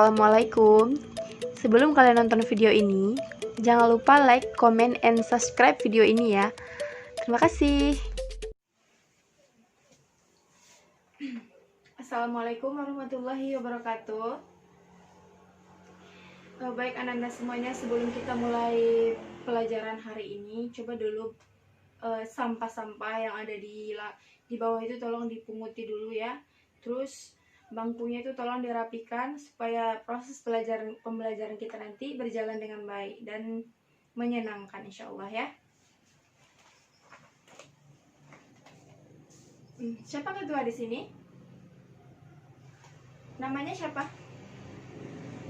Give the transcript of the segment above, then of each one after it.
Assalamualaikum. Sebelum kalian nonton video ini, jangan lupa like, comment, and subscribe video ini ya. Terima kasih. Assalamualaikum warahmatullahi wabarakatuh. Baik anak-anak semuanya, sebelum kita mulai pelajaran hari ini, coba dulu sampah-sampah yang ada di bawah itu tolong dipunguti dulu ya. Terus bangkunya itu tolong dirapikan supaya proses pembelajaran kita nanti berjalan dengan baik dan menyenangkan insya Allah ya. Siapa ketua di sini? Namanya siapa?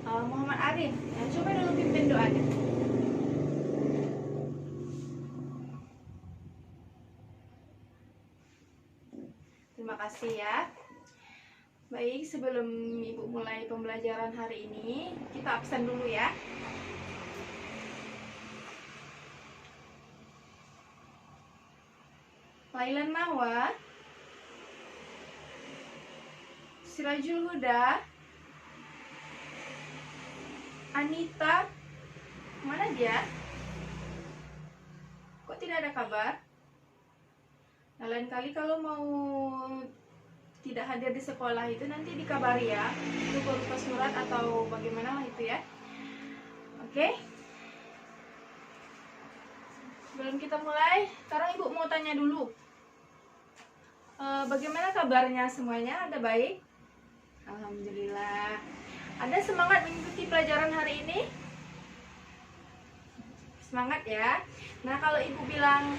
Muhammad Arif. Ya, coba dulu pimpin doanya. Terima kasih ya. Baik, sebelum Ibu mulai pembelajaran hari ini, kita absen dulu ya. Lailan Mawa, Sirajul Huda, Anita, mana dia? Kok tidak ada kabar? Nah, lain kali kalau mau tidak hadir di sekolah itu nanti dikabari ya, itu berupa surat atau bagaimana lah itu ya. Oke. Sebelum kita mulai, sekarang Ibu mau tanya dulu, bagaimana kabarnya semuanya? Ada baik? Alhamdulillah. Ada semangat mengikuti pelajaran hari ini? Semangat ya. Nah, kalau Ibu bilang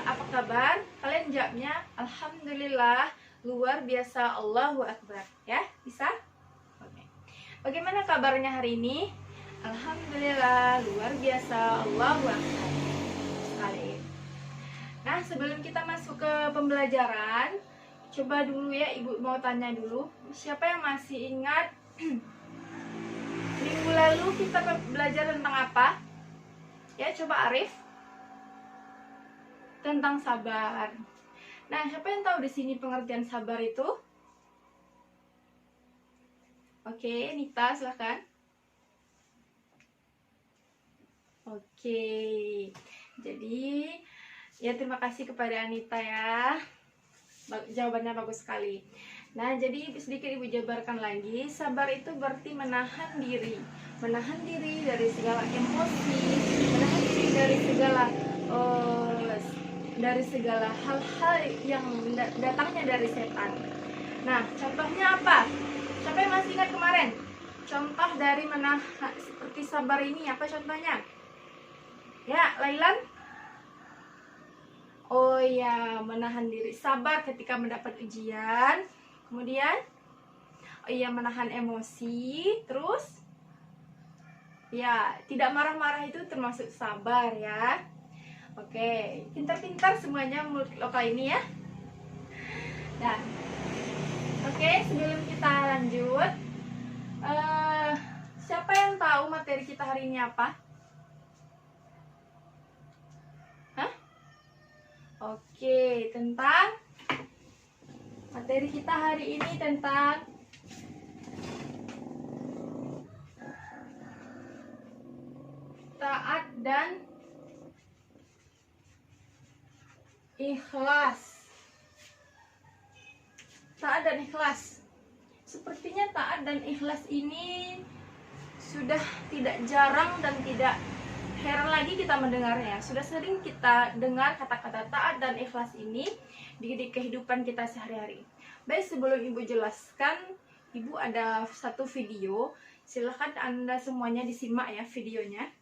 apa kabar, kalian jawabnya Alhamdulillah, luar biasa, Allahu Akbar ya, bisa? Oke. Bagaimana kabarnya hari ini? Alhamdulillah, luar biasa, Allahu Akbar sekali. Nah, sebelum kita masuk ke pembelajaran, coba dulu ya Ibu mau tanya dulu, siapa yang masih ingat minggu lalu kita belajar tentang apa? Ya, coba Arif. Tentang sabar. Nah, siapa yang tahu di sini pengertian sabar itu? Oke, Nita silahkan. Oke, jadi ya terima kasih kepada Anita ya. Jawabannya bagus sekali. Nah, jadi sedikit Ibu jabarkan lagi. Sabar itu berarti menahan diri dari segala emosi, menahan diri dari segala hal-hal yang datangnya dari setan. Nah, contohnya apa? Siapa yang masih ingat kemarin? Contoh dari menahan seperti sabar ini apa contohnya? Ya, Lailan? Oh ya, menahan diri, sabar ketika mendapat ujian. Kemudian, oh iya, menahan emosi. Terus, ya, tidak marah-marah itu termasuk sabar ya. Oke, pintar-pintar semuanya mulut lokal ini ya. Nah, oke, sebelum kita lanjut, siapa yang tahu materi kita hari ini apa? Hah? Oke, tentang materi kita hari ini tentang taat dan ikhlas. Taat dan ikhlas. Sepertinya taat dan ikhlas ini sudah tidak jarang dan tidak heran lagi kita mendengarnya. Sudah sering kita dengar kata-kata taat dan ikhlas ini di kehidupan kita sehari-hari. Baik, sebelum Ibu jelaskan, Ibu ada satu video. Silahkan Anda semuanya disimak ya videonya.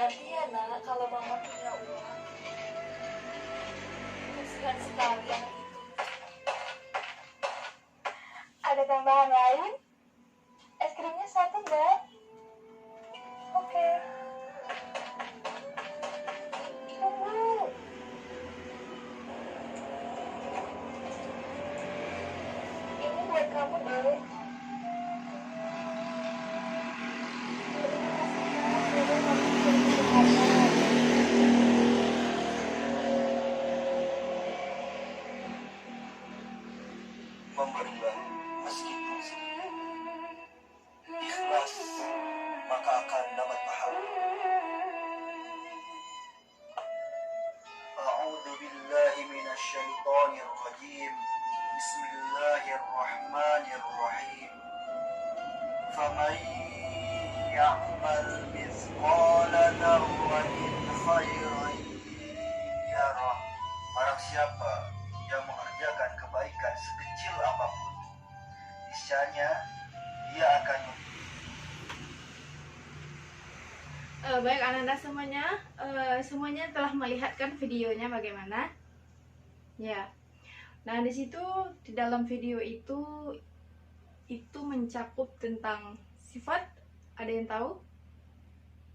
Nanti ya nak, kalau mama punya uang, kasihan sekali anak itu. Ada tambahan lain? Es krimnya satu enggak? Oke. Tunggu. Ini buat Dek. Memberilah meskipun sedikit. Ikhlas, maka akan dapat pahala. A'udzu billahi minasy syaithanir rajim. Bismillahirrahmanirrahim. Faman ya'mal mithqala dzarratin khairan yarah. Barang siapa yang mengerjakan kebaikan sekecil apapun, niscaya dia akan Baik Ananda semuanya telah melihatkan videonya bagaimana? Ya. Nah, di situ di dalam video itu mencakup tentang sifat, ada yang tahu?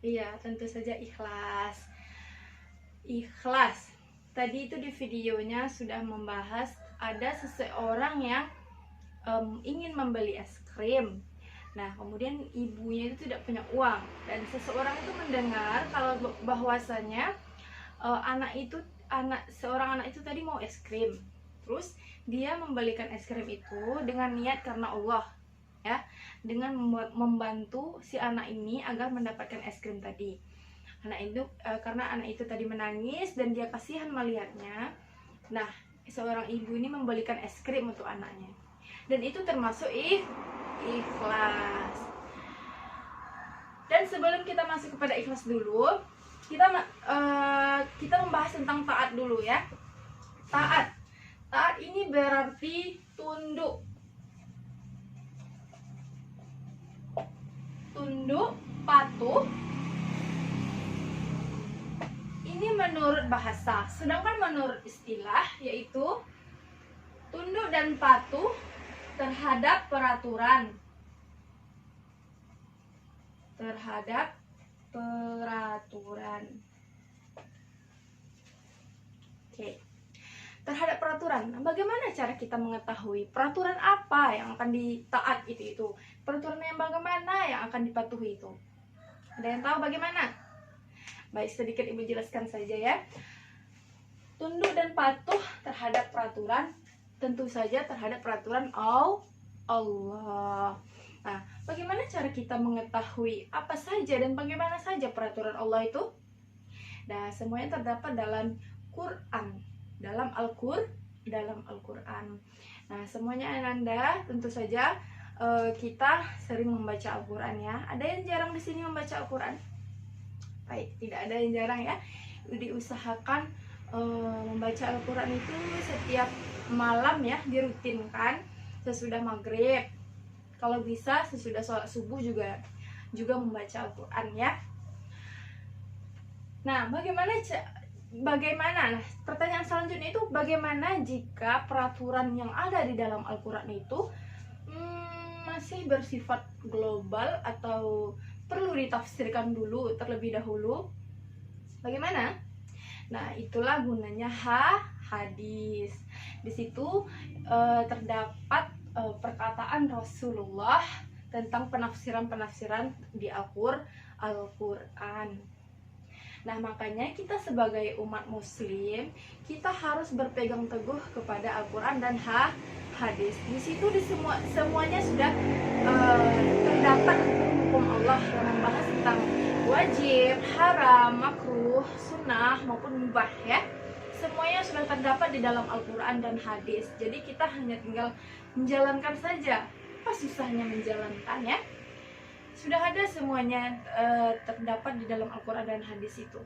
Iya, tentu saja ikhlas. Ikhlas. Tadi itu di videonya sudah membahas ada seseorang yang ingin membeli es krim. Nah, kemudian ibunya itu tidak punya uang dan seseorang itu mendengar kalau bahwasanya seorang anak itu tadi mau es krim. Terus dia membelikan es krim itu dengan niat karena Allah, ya, dengan membantu si anak ini agar mendapatkan es krim tadi. Karena anak itu tadi menangis dan dia kasihan melihatnya. Nah, seorang ibu ini membelikan es krim untuk anaknya. Dan itu termasuk ikhlas. Dan sebelum kita masuk kepada ikhlas dulu, kita membahas tentang taat dulu ya. Taat ini berarti tunduk, patuh. Ini menurut bahasa, sedangkan menurut istilah yaitu tunduk dan patuh terhadap peraturan. Oke. Terhadap peraturan. Nah, bagaimana cara kita mengetahui peraturan apa yang akan ditaat itu? Peraturan yang bagaimana yang akan dipatuhi itu? Ada yang tahu bagaimana? Baik, sedikit Ibu jelaskan saja ya. Tunduk dan patuh terhadap peraturan, tentu saja terhadap peraturan Allah. Nah, bagaimana cara kita mengetahui apa saja dan bagaimana saja peraturan Allah itu? Nah, semuanya terdapat dalam Quran, dalam Al-Quran. Nah, semuanya Ananda tentu saja kita sering membaca Al-Quran ya. Ada yang jarang di sini membaca Al-Quran? Baik, tidak ada yang jarang ya. Diusahakan membaca Al-Quran itu setiap malam ya, dirutinkan sesudah maghrib. Kalau bisa sesudah sholat subuh juga membaca Al-Quran ya. Nah, bagaimana? Nah, pertanyaan selanjutnya itu bagaimana jika peraturan yang ada di dalam Al-Quran itu masih bersifat global atau perlu ditafsirkan dulu terlebih dahulu? Bagaimana? Nah, itulah gunanya hadis. Di situ terdapat perkataan Rasulullah tentang penafsiran di Al-Quran. Nah, makanya kita sebagai umat muslim, kita harus berpegang teguh kepada Al-Quran dan hadis. Di situ semuanya sudah terdapat hukum Allah yang membahas tentang wajib, haram, makruh, sunnah maupun mubah ya. Semuanya sudah terdapat di dalam Al-Quran dan hadis. Jadi kita hanya tinggal menjalankan saja. Apa susahnya menjalankan ya? Sudah ada semuanya terdapat di dalam Al-Quran dan hadis itu.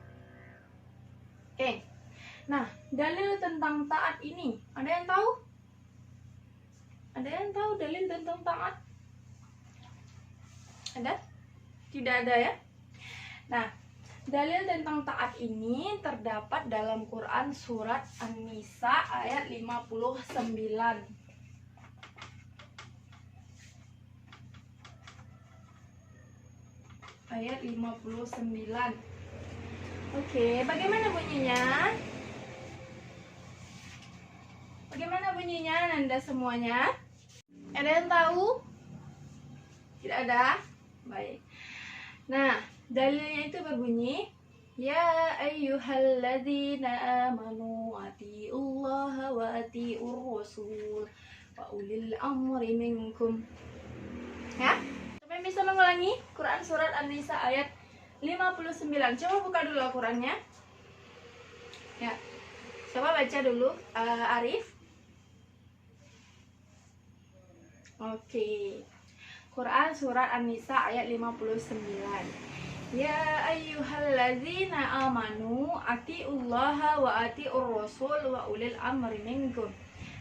Oke. Nah, dalil tentang taat ini, ada yang tahu? Ada yang tahu dalil tentang taat? Ada? Tidak ada ya? Nah, dalil tentang taat ini terdapat dalam Quran surat An-Nisa ayat 59. Ayat 59. Oke, bagaimana bunyinya? Bagaimana bunyinya Nanda semuanya? Ada yang tahu? Tidak ada? Baik. Nah, dalilnya itu berbunyi, ya ayyuhalladzina amanu atiullaha wa atiur rasul wa ulil amri minkum. Ya? Siapa yang bisa mengulangi Quran surat An-Nisa ayat 59? Coba buka dulu Al-Qurannya. Ya. Coba baca dulu, Arif. Oke. Quran surat An-Nisa ayat 59. Ya ayyuhalladzina amanu atiullaha wa atiur rasul wa ulil amri minkum.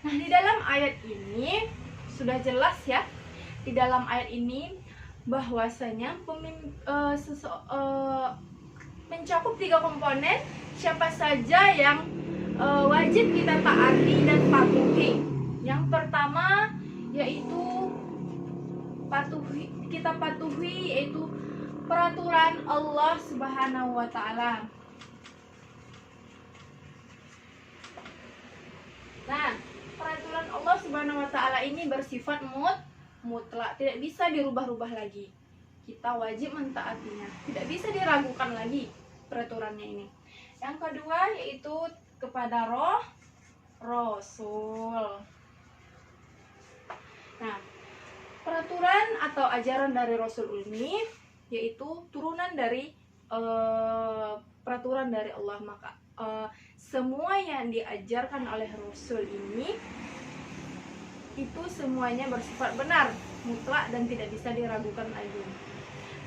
Nah, di dalam ayat ini sudah jelas ya. Di dalam ayat ini bahwasanya mencakup 3 komponen. Siapa saja yang wajib kita taati dan patuhi. Yang pertama yaitu kita patuhi yaitu peraturan Allah Subhanahu wa taala. Nah, peraturan Allah Subhanahu wa taala ini bersifat mutlak, tidak bisa dirubah-rubah lagi. Kita wajib mentaatinya, tidak bisa diragukan lagi peraturannya ini. Yang kedua yaitu kepada Rasul. Nah, peraturan atau ajaran dari Rasul ini yaitu turunan dari peraturan dari Allah. Maka semua yang diajarkan oleh Rasul ini itu semuanya bersifat benar, mutlak dan tidak bisa diragukan lagi.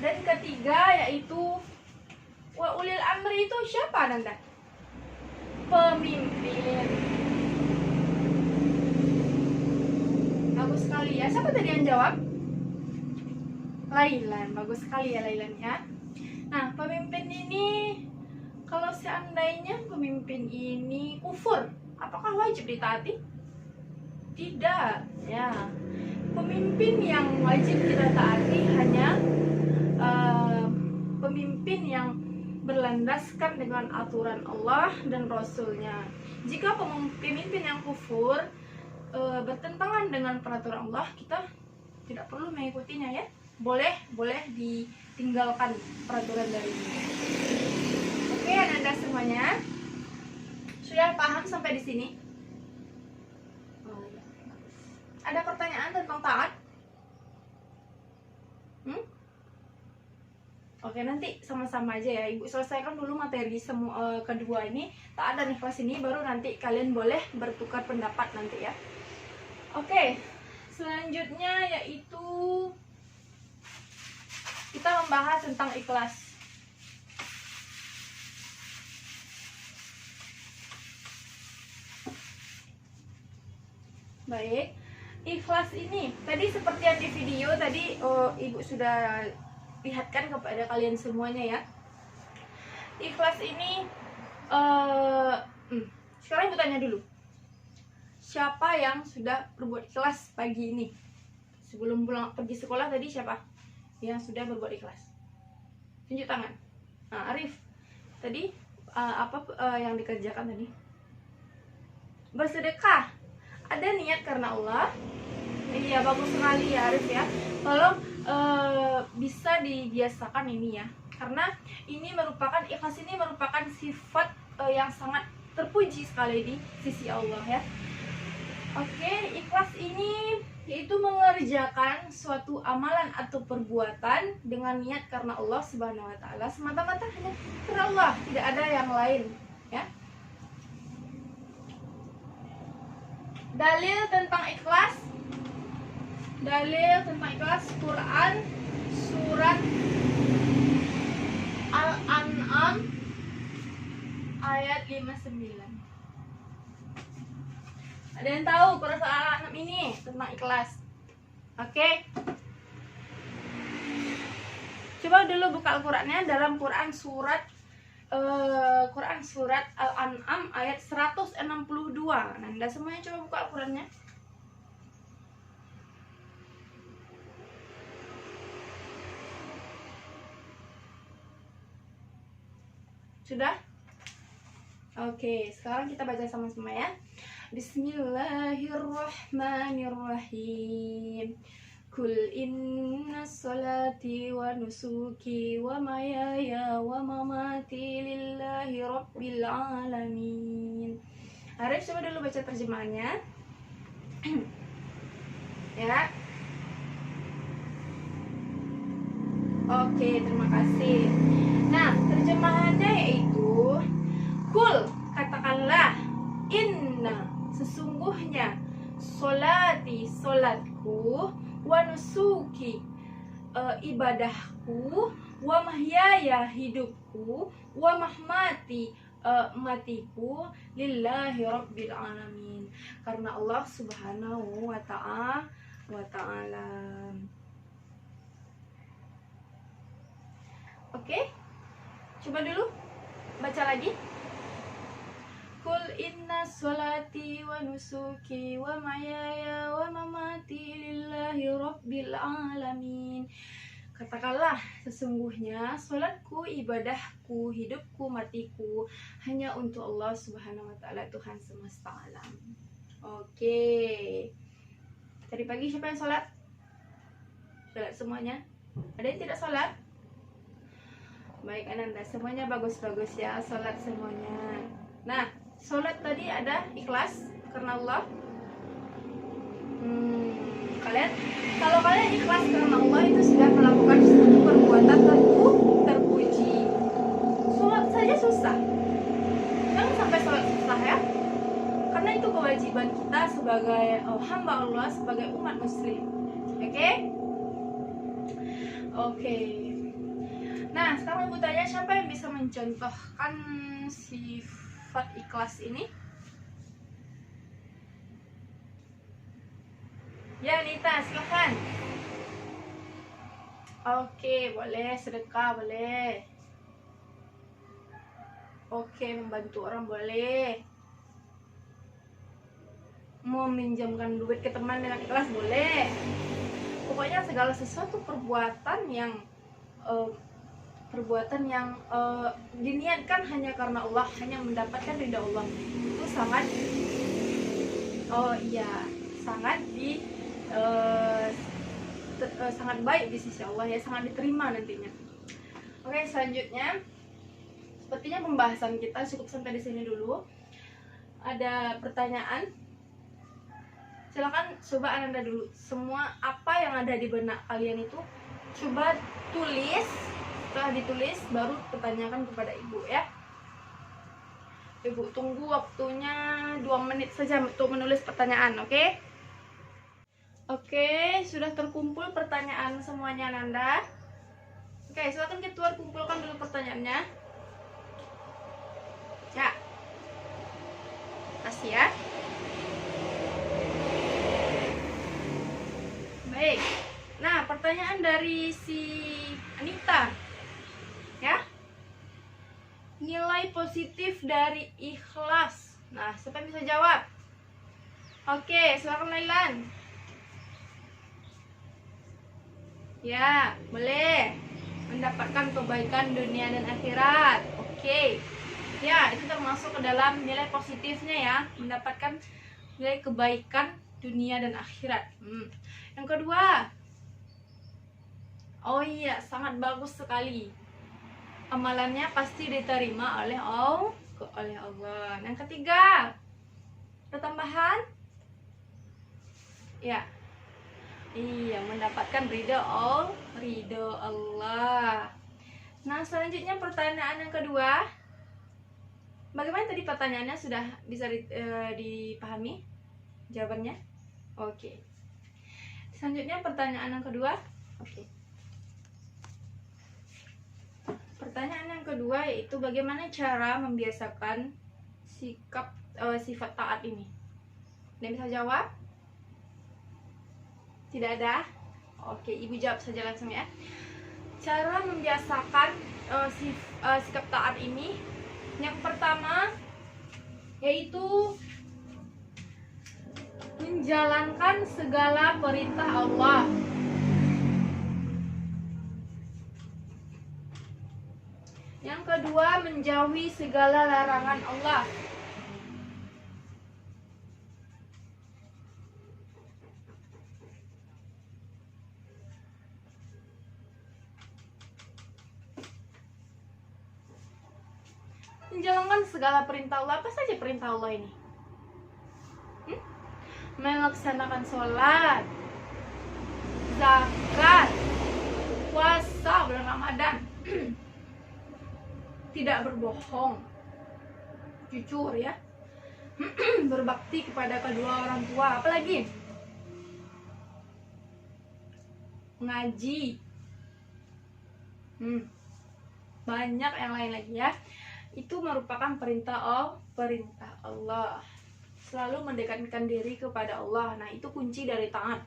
Dan ketiga yaitu wa ulil amri, itu siapa Nanda? Pemimpin. Bagus sekali ya. Siapa tadi yang jawab? Lailan. Bagus sekali ya Lailan ya. Nah, pemimpin ini kalau seandainya pemimpin ini kufur, apakah wajib ditaati? Tidak ya. Pemimpin yang wajib kita taati hanya pemimpin yang berlandaskan dengan aturan Allah dan Rasulnya. Jika pemimpin yang kufur bertentangan dengan peraturan Allah, kita tidak perlu mengikutinya ya. Boleh ditinggalkan peraturan dari ini. Oke, Anda semuanya sudah paham sampai di sini? Ada pertanyaan tentang taat? Oke, nanti sama-sama aja ya. Ibu selesaikan dulu materi kedua ini, taat dan ikhlas ini, baru nanti kalian boleh bertukar pendapat nanti ya. Oke, selanjutnya yaitu kita membahas tentang ikhlas. Baik, ikhlas ini tadi seperti yang di video tadi Ibu sudah lihatkan kepada kalian semuanya ya. Ikhlas ini sekarang Ibu tanya dulu, siapa yang sudah berbuat ikhlas pagi ini? Sebelum pulang pergi sekolah tadi siapa yang sudah berbuat ikhlas? Tunjuk tangan. Nah, Arif, tadi apa yang dikerjakan tadi? Bersedekah. Ada niat karena Allah. Iya, bagus sekali ya Arif ya. Tolong bisa dibiasakan ini ya, karena ini merupakan ikhlas, ini merupakan sifat yang sangat terpuji sekali di sisi Allah ya. Oke, ikhlas ini yaitu mengerjakan suatu amalan atau perbuatan dengan niat karena Allah Subhanahu wa taala, semata-mata hanya karena Allah, tidak ada yang lain ya. Dalil tentang ikhlas Quran surat Al-An'am ayat 59. Ada yang tahu Quran surat Al-An'am ini tentang ikhlas? Oke. Coba dulu buka Al-Qurannya dalam Quran surat Al-An'am ayat 162. Anda semuanya coba buka Al-Qurannya. Sudah? Oke, sekarang kita baca sama-sama ya. Bismillahirrahmanirrahim. Kul inna salati wa nusuki wa mayaya wa mamati lillahi rabbil alamin. Arif, coba dulu baca terjemahannya. Ya. Oke, terima kasih. Nah, terjemahannya yaitu kul, katakanlah, inna, sesungguhnya, solati, solatku, wa nusuki, ibadahku, wa mahyaya, hidupku, wa mahmati, matiku, lillahi rabbil alamin, karena Allah subhanahu wa ta'ala. Oke, coba dulu baca lagi. Kul inna sholati wa nusuki wa mayaya wa mamati lillahi rabbil alamin. Katakanlah, sesungguhnya sholatku, ibadahku, hidupku, matiku hanya untuk Allah subhanahu wa ta'ala, Tuhan semesta alam. Oke. Tadi pagi siapa yang sholat? Sholat semuanya? Ada yang tidak sholat? Baik Ananda, semuanya bagus-bagus ya, sholat semuanya. Nah, sholat tadi ada ikhlas karena Allah. Kalau kalian ikhlas karena Allah, itu sudah melakukan suatu perbuatan terpuji. Sholat saja susah, jangan sampai sholat susah ya, karena itu kewajiban kita sebagai hamba Allah, sebagai umat muslim. Oke. Nah, sekarang ibu tanya, siapa yang bisa mencontohkan sifat ikhlas ini? Ya, Nita, silakan. Oke, boleh. Sedekah boleh. Oke, membantu orang boleh. Mau minjamkan duit ke teman dengan ikhlas boleh. Pokoknya segala sesuatu perbuatan yang diniatkan hanya karena Allah, hanya mendapatkan ridha Allah, itu sangat sangat baik di sisi Allah ya, sangat diterima nantinya. Oke, selanjutnya sepertinya pembahasan kita cukup sampai di sini dulu. Ada pertanyaan? Silakan coba Ananda dulu. Semua apa yang ada di benak kalian itu coba tulis. Setelah ditulis baru pertanyakan kepada ibu ya. Ibu tunggu waktunya 2 menit saja untuk menulis pertanyaan, oke? Oke, sudah terkumpul pertanyaan semuanya Nanda. Oke, silakan ketua kumpulkan dulu pertanyaannya. Ya. Kasih ya. Baik. Nah, pertanyaan dari si Anita. Ya. Nilai positif dari ikhlas. Nah, siapa yang bisa jawab? Oke, silakan Lailan. Ya, boleh. Mendapatkan kebaikan dunia dan akhirat. Oke. Ya, itu termasuk ke dalam nilai positifnya ya. Mendapatkan nilai kebaikan dunia dan akhirat. Yang kedua. Oh iya, sangat bagus sekali. Amalannya pasti diterima oleh Allah. Yang ketiga. Ada tambahan? Ya. Iya, mendapatkan ridho Allah. Nah, selanjutnya pertanyaan yang kedua. Bagaimana tadi pertanyaannya, sudah bisa dipahami jawabannya? Oke. Selanjutnya pertanyaan yang kedua. Oke. Pertanyaan yang kedua yaitu bagaimana cara membiasakan sifat taat ini? Ada yang bisa jawab? Tidak ada? Oke, ibu jawab saja langsung ya. Cara membiasakan sikap taat ini, yang pertama yaitu menjalankan segala perintah Allah. Yang kedua, menjauhi segala larangan Allah. menjalankan segala perintah Allah. Apa saja perintah Allah ini? Melaksanakan sholat, zakat, puasa bulan Ramadan, tidak berbohong, jujur ya, berbakti kepada kedua orang tua, apalagi ngaji, banyak yang lain lagi ya. Itu merupakan perintah Allah. Selalu mendekatkan diri kepada Allah. Nah, itu kunci dari taat.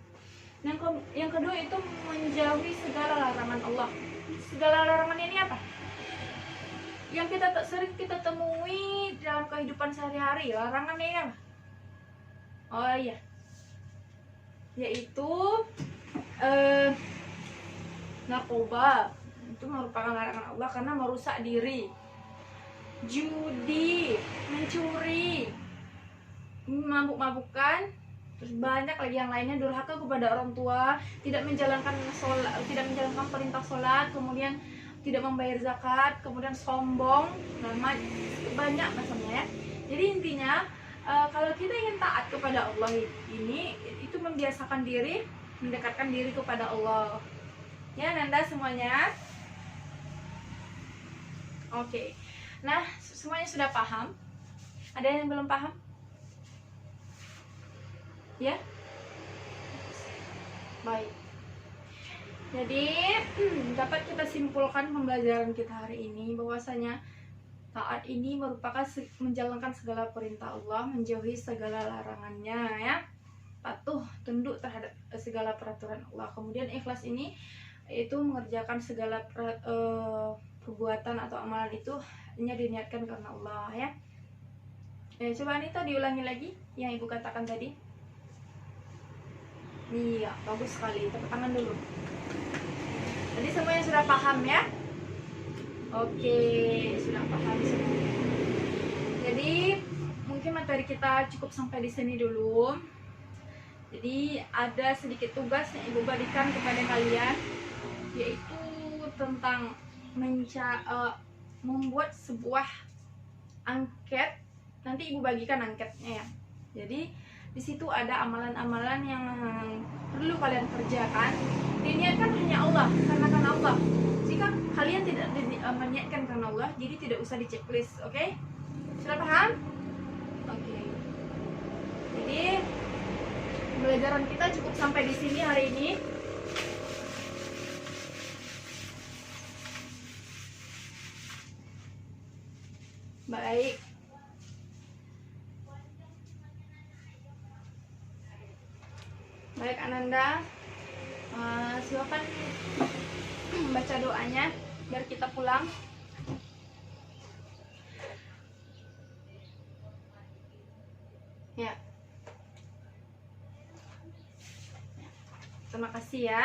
Yang kedua itu menjauhi segala larangan Allah. Segala larangan ini apa? Yang kita sering kita temui dalam kehidupan sehari-hari. Larangannya ini apa? Oh iya, yaitu narkoba. Itu merupakan larangan Allah karena merusak diri. Judi, mencuri, mabuk-mabukan, terus banyak lagi yang lainnya, durhaka kepada orang tua, tidak menjalankan perintah sholat, kemudian tidak membayar zakat, kemudian sombong, banyak macamnya ya. Jadi intinya kalau kita ingin taat kepada Allah ini, itu membiasakan diri, mendekatkan diri kepada Allah. Ya, Nanda semuanya. Oke. Nah, semuanya sudah paham? Ada yang belum paham? Ya? Baik. Jadi, dapat kita simpulkan pembelajaran kita hari ini bahwasanya taat ini merupakan menjalankan segala perintah Allah, menjauhi segala larangannya ya. Patuh, tunduk terhadap segala peraturan Allah. Kemudian ikhlas ini itu mengerjakan segala perbuatan atau amalan itu hanya diniatkan karena Allah ya. Coba Anita diulangi lagi yang ibu katakan tadi. Iya, bagus sekali. Tepuk tangan dulu. Jadi semuanya sudah paham ya? Oke, sudah paham semua. Jadi mungkin materi kita cukup sampai di sini dulu. Jadi ada sedikit tugas yang ibu berikan kepada kalian, yaitu tentang membuat sebuah angket. Nanti ibu bagikan angketnya ya. Jadi di situ ada amalan-amalan yang perlu kalian kerjakan. Diniatkan hanya Allah, karena Allah. Jika kalian tidak meniatkan karena Allah, jadi tidak usah di checklist, oke? Sudah paham? Oke. Jadi pembelajaran kita cukup sampai di sini hari ini. Baik. Baik Ananda, silakan baca doanya biar kita pulang. Ya. Terima kasih ya.